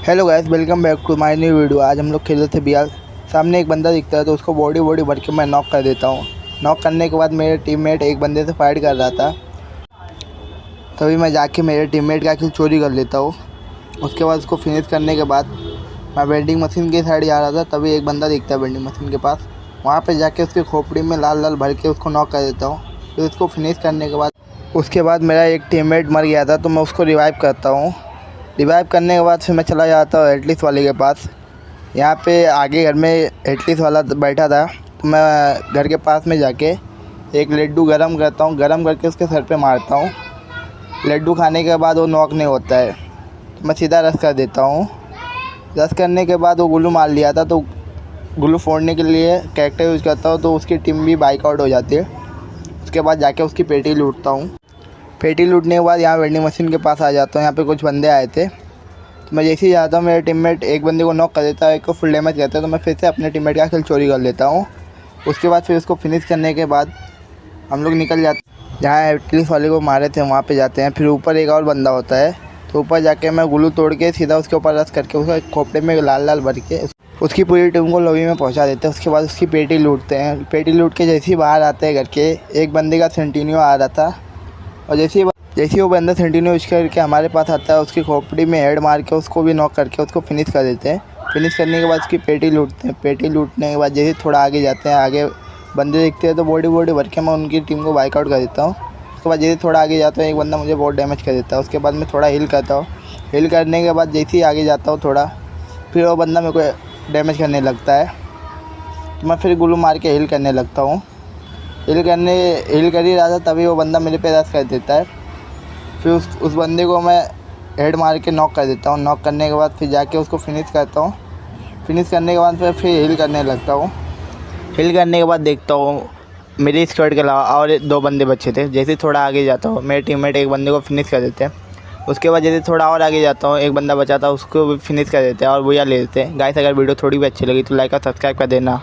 Hello guys, welcome back to my new video. आज हम लोग खेल रहे थे बियाल। सामने एक बंदा दिखता है तो उसको बॉडी भर के मैं नॉक कर देता हूँ। नॉक करने के बाद मेरे टीममेट एक बंदे से फाइट कर रहा था, तभी मैं जाके मेरे टीममेट का किल चोरी कर लेता हूँ। उसके बाद उसको फिनिश करने के बाद मैं वेंडिंग मशीन की साइड जा रहा था, तभी एक बंदा दिखता है वेंडिंग मशीन के पास। वहाँ पर जाके उसकी खोपड़ी में लाल भर के उसको नॉक कर देता हूँ। फिर उसको फिनिश करने के बाद मेरा एक टीममेट मर गया था तो मैं उसको रिवाइव करता हूँ। रिवाइव करने के बाद फिर मैं चला जाता हूँ एटलीस्ट वाले के पास। यहाँ पे आगे घर में एटलीस्ट वाला बैठा था तो मैं घर के पास में जाके एक लड्डू गरम करता हूँ। गरम करके उसके सर पे मारता हूँ। लड्डू खाने के बाद वो नॉक नहीं होता है तो मैं सीधा रश कर देता हूँ। रश करने के बाद वो गुल्लू मार लिया था तो गुल्लू फोड़ने के लिए कैरेक्टर यूज़ करता हूँ तो उसकी टीम भी बाइक आउट हो जाती है। उसके बाद जाके उसकी पेटी लूटता हूँ। पेटी लूटने के बाद यहाँ वेंडिंग मशीन के पास आ जाता हूँ। यहाँ पे कुछ बंदे आए थे तो मैं जैसे ही जाता हूँ मेरे टीममेट एक बंदे को नॉक कर देता है, एक को फुल डैमेज करता है तो मैं फिर से अपने टीममेट का किल चोरी कर लेता हूँ। उसके बाद फिर उसको फिनिश करने के बाद हम लोग निकल जाते हैं। जहाँ एटलीस्ट वाले को मारे थे वहाँ पे जाते हैं। फिर ऊपर एक और बंदा होता है तो ऊपर जाके मैं गुल्लू तोड़ के सीधा उसके ऊपर रस करके उसका खोपड़े में लाल भर के उसकी पूरी टीम को लॉबी में पहुँचा देते हैं। उसके बाद उसकी पेटी लूटते हैं। पेटी लूट के जैसे ही बाहर आते हैं घर के, एक बंदे का सेंटिनियो आ रहा था और जैसे ही वो बंदा सेंटिनियो यूज करके हमारे पास आता है, उसकी खोपड़ी में हेड मार के उसको भी नॉक करके उसको फिनिश कर देते हैं। फिनिश करने के बाद उसकी पेटी लूटते हैं। पेटी लूटने के बाद जैसे थोड़ा आगे जाते हैं, आगे बंदे देखते हैं तो बॉडी भर के मैं उनकी टीम को बाइक आउट कर देता हूँ। उसके बाद जैसे थोड़ा आगे जाता हूँ एक बंदा मुझे बहुत डैमेज कर देता है। उसके बाद मैं थोड़ा हील करता हूँ। हील करने के बाद जैसे ही आगे जाता हूँ थोड़ा, फिर वो बंदा मेरे को डैमेज करने लगता है तो मैं फिर गुल्लू मार के हील करने लगता हूँ। हील कर ही रहा था तभी वो बंदा मेरे पे रश कर देता है। फिर उस बंदे को मैं हेड मार के नॉक कर देता हूँ। नॉक करने के बाद फिर जाके उसको फिनिश करता हूँ। फिनिश करने के बाद फिर हील करने लगता हूँ। हील करने के बाद देखता हूँ मेरी स्क्वाड के अलावा और दो बंदे बचे थे। जैसे थोड़ा आगे जाता हूँ मेरे टीममेट एक बंदे को फिनिश कर देते हैं। उसके बाद जैसे थोड़ा और आगे जाता हूँ एक बंदा बचा था उसको भी फिनिश कर देते हैं और बुया ले लेते हैं। गाइस, अगर वीडियो थोड़ी भी अच्छी लगी तो लाइक और सब्सक्राइब कर देना।